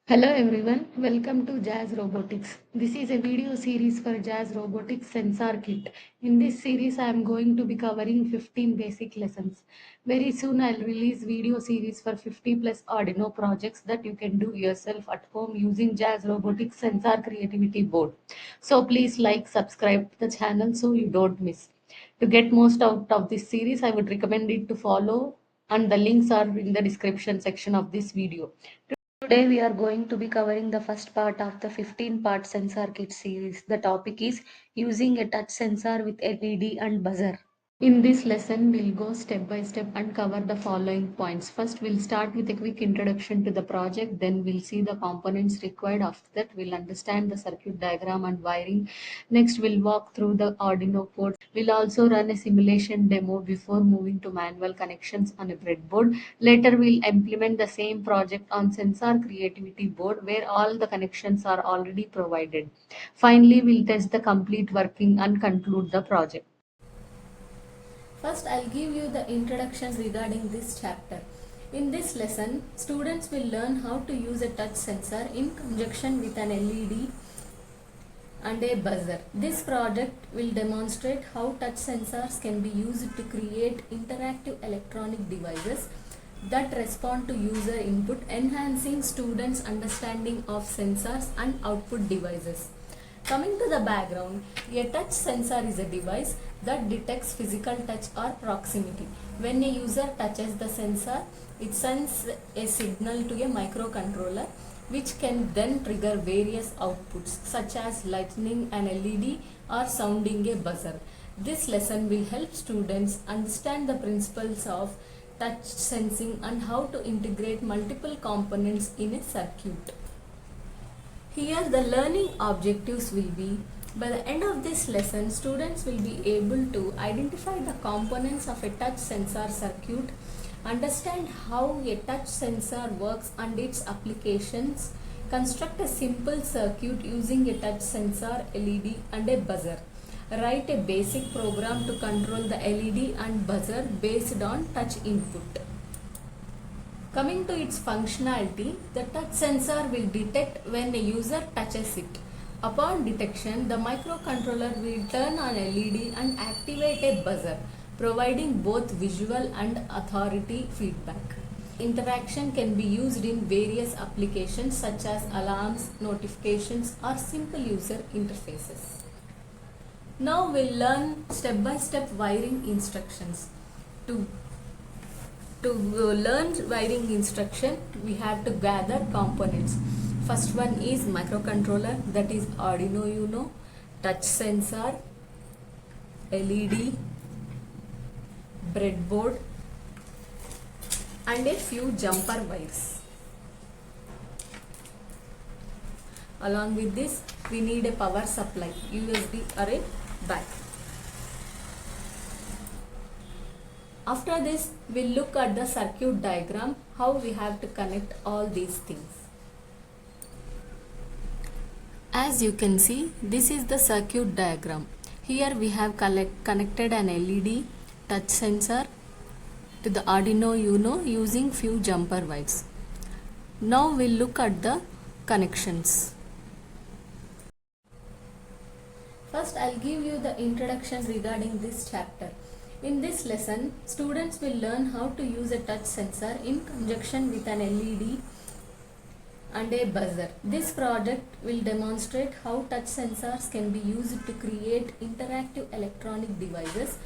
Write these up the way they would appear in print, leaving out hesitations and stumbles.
Hello everyone, welcome to Jazz Robotics. This is a video series for Jazz Robotics Sensor Kit. In this series, I am going to be covering 15 basic lessons. Very soon, I'll release video series for 50 plus Arduino projects that you can do yourself at home using Jazz Robotics Sensor Creativity Board. So please like, subscribe to the channel so you don't miss. To get most out of this series, I would recommend it to follow, and the links are in the description section of this video. Today we are going to be covering the first part of the 15-part sensor kit series. The topic is using a touch sensor with LED and buzzer. In this lesson, we'll go step by step and cover the following points. First, we'll start with a quick introduction to the project. Then we'll see the components required. After that, we'll understand the circuit diagram and wiring. Next, we'll walk through the Arduino code. We'll also run a simulation demo before moving to manual connections on a breadboard. Later, we'll implement the same project on Sensor Creativity Board where all the connections are already provided. Finally, we'll test the complete working and conclude the project. First, I'll give you the introduction regarding this chapter. In this lesson, students will learn how to use a touch sensor in conjunction with an LED and a buzzer. This project will demonstrate how touch sensors can be used to create interactive electronic devices that respond to user input, enhancing students' understanding of sensors and output devices. Coming to the background, a touch sensor is a device that detects physical touch or proximity. When a user touches the sensor, it sends a signal to a microcontroller which can then trigger various outputs such as lighting an LED or sounding a buzzer. This lesson will help students understand the principles of touch sensing and how to integrate multiple components in a circuit. Here the learning objectives will be, by the end of this lesson, students will be able to identify the components of a touch sensor circuit, understand how a touch sensor works and its applications, construct a simple circuit using a touch sensor, LED and a buzzer. Write a basic program to control the LED and buzzer based on touch input. Coming to its functionality, the touch sensor will detect when a user touches it. Upon detection, the microcontroller will turn on LED and activate a buzzer, providing both visual and authority feedback. Interaction can be used in various applications such as alarms, notifications, or simple user interfaces. Now we'll learn step-by-step wiring instructions. To learn wiring instruction, we have to gather components. First one is microcontroller, that is Arduino Uno, touch sensor, LED, breadboard and a few jumper wires. Along with this, we need a power supply, USB or a battery. After this, we'll look at the circuit diagram, how we have to connect all these things. As you can see, this is the circuit diagram. Here we have connected an LED touch sensor to the Arduino Uno using few jumper wires. Now we'll look at the connections. First, I'll give you the introduction regarding this chapter. In this lesson, students will learn how to use a touch sensor in conjunction with an LED and a buzzer. This project will demonstrate how touch sensors can be used to create interactive electronic devices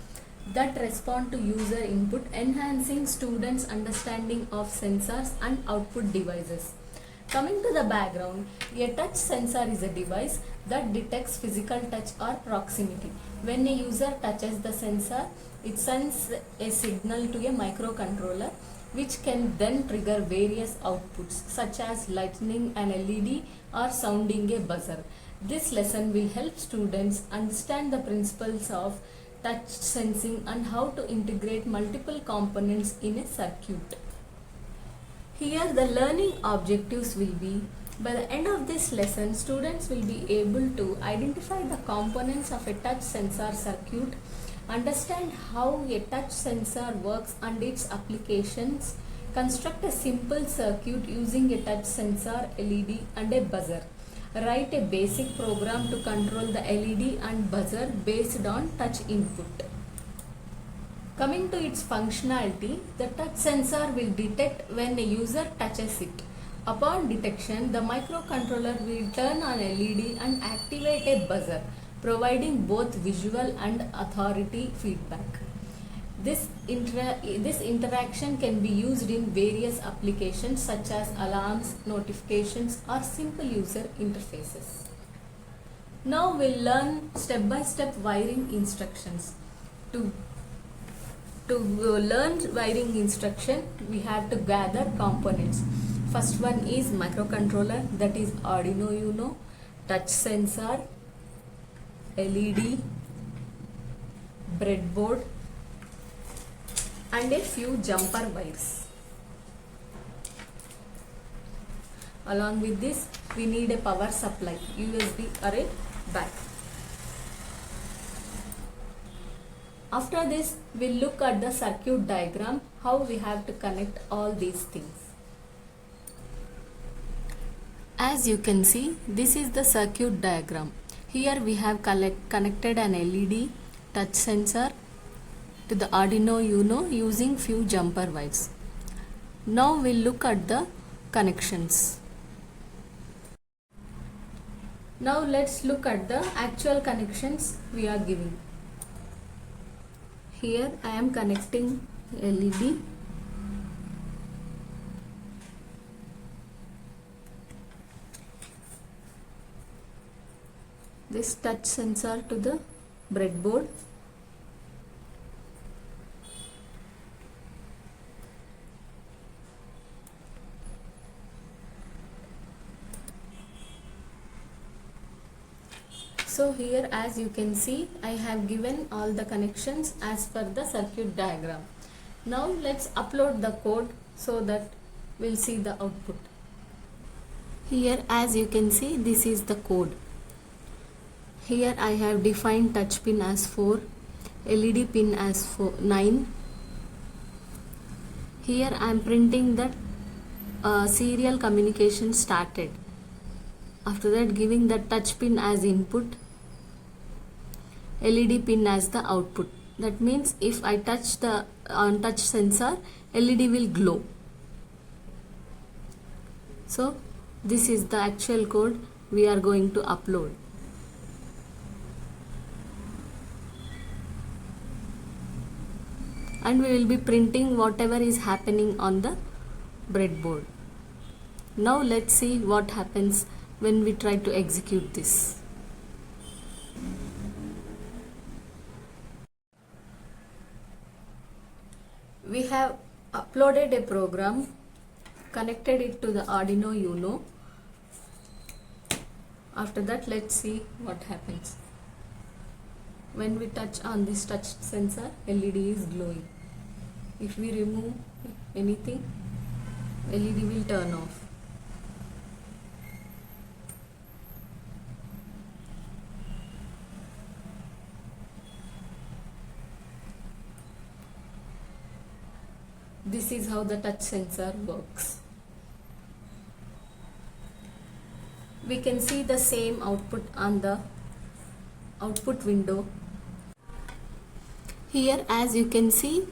that respond to user input, enhancing students' understanding of sensors and output devices. Coming to the background, a touch sensor is a device that detects physical touch or proximity. When a user touches the sensor, it sends a signal to a microcontroller which can then trigger various outputs such as lighting an LED or sounding a buzzer. This lesson will help students understand the principles of touch sensing and how to integrate multiple components in a circuit. Here the learning objectives will be, by the end of this lesson, students will be able to identify the components of a touch sensor circuit, understand how a touch sensor works and its applications, Construct a simple circuit using a touch sensor, LED and a buzzer. Write a basic program to control the LED and buzzer based on touch input. Coming to its functionality, the touch sensor will detect when a user touches it. Upon detection, the microcontroller will turn on LED and activate a buzzer, providing both visual and authority feedback. This interaction can be used in various applications such as alarms, notifications, or simple user interfaces. Now we'll learn step-by-step wiring instructions. To learn wiring instruction, we have to gather components. First one is microcontroller, that is Arduino Uno, touch sensor, LED, breadboard, and a few jumper wires. Along with this, we need a power supply, USB or a back. After this, we'll look at the circuit diagram, how we have to connect all these things. As you can see, this is the circuit diagram. Here we have connected an LED touch sensor to the Arduino Uno using few jumper wires. Now we'll look at the connections. Now let's look at the actual connections we are giving. Here I am connecting LED. This touch sensor to the breadboard. So here, as you can see, I have given all the connections as per the circuit diagram. Now let's upload the code so that we'll see the output. Here, as you can see, this is the code. Here I have defined touch pin as 4, LED pin as 9. Here I am printing that serial communication started. After that, giving the touch pin as input, LED pin as the output. That means if I touch the touch sensor, LED will glow. So this is the actual code we are going to upload. And we will be printing whatever is happening on the breadboard. Now let's see what happens when we try to execute this. We have uploaded a program, connected it to the Arduino Uno. After that, let's see what happens. When we touch on this touch sensor, LED is glowing. If we remove anything, LED will turn off. This is how the touch sensor works. We can see the same output on the output window. Here, as you can see,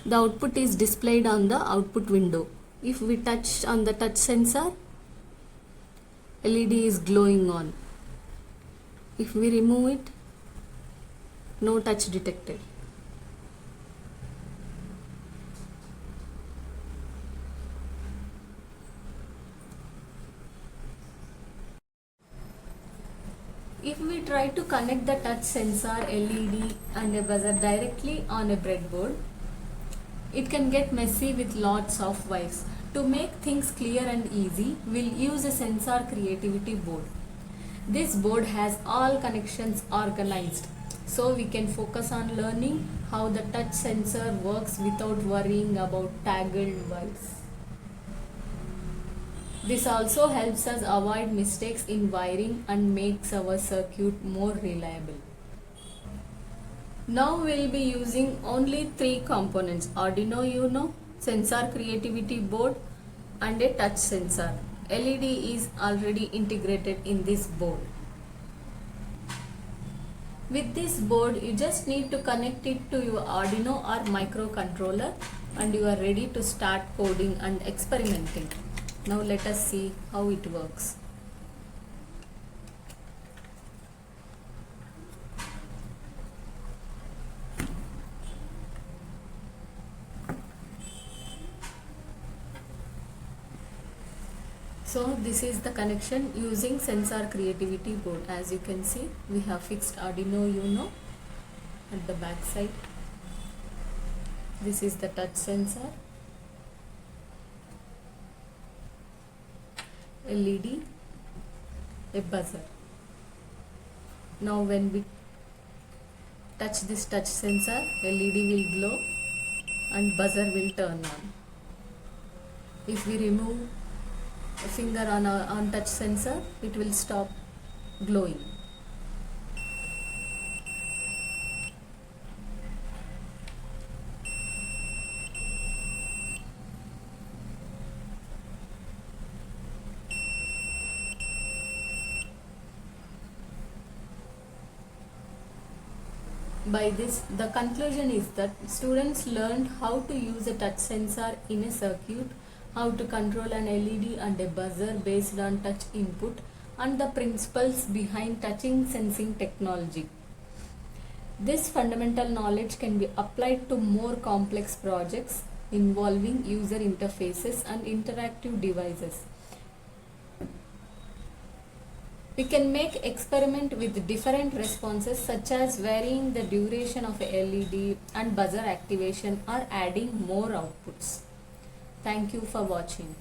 the output is displayed on the output window. If we touch on the touch sensor, LED is glowing on. If we remove it, no touch detected. If we try to connect the touch sensor, LED and a buzzer directly on a breadboard, it can get messy with lots of wires. To make things clear and easy, we'll use a sensor creativity board. This board has all connections organized, so we can focus on learning how the touch sensor works without worrying about tangled wires. This also helps us avoid mistakes in wiring and makes our circuit more reliable. Now we'll be using only 3 components: Arduino Uno, sensor creativity board and a touch sensor. LED is already integrated in this board. With this board, you just need to connect it to your Arduino or microcontroller and you are ready to start coding and experimenting. Now let us see how it works. So this is the connection using sensor creativity board. As you can see, we have fixed Arduino Uno at the back side. This is the touch sensor, LED, a buzzer. Now when we touch this touch sensor, LED will glow and buzzer will turn on. If we remove a finger on touch sensor, it will stop glowing. By this, the conclusion is that students learned how to use a touch sensor in a circuit, how to control an LED and a buzzer based on touch input, and the principles behind touching sensing technology. This fundamental knowledge can be applied to more complex projects involving user interfaces and interactive devices. We can make experiment with different responses such as varying the duration of a LED and buzzer activation or adding more outputs. Thank you for watching.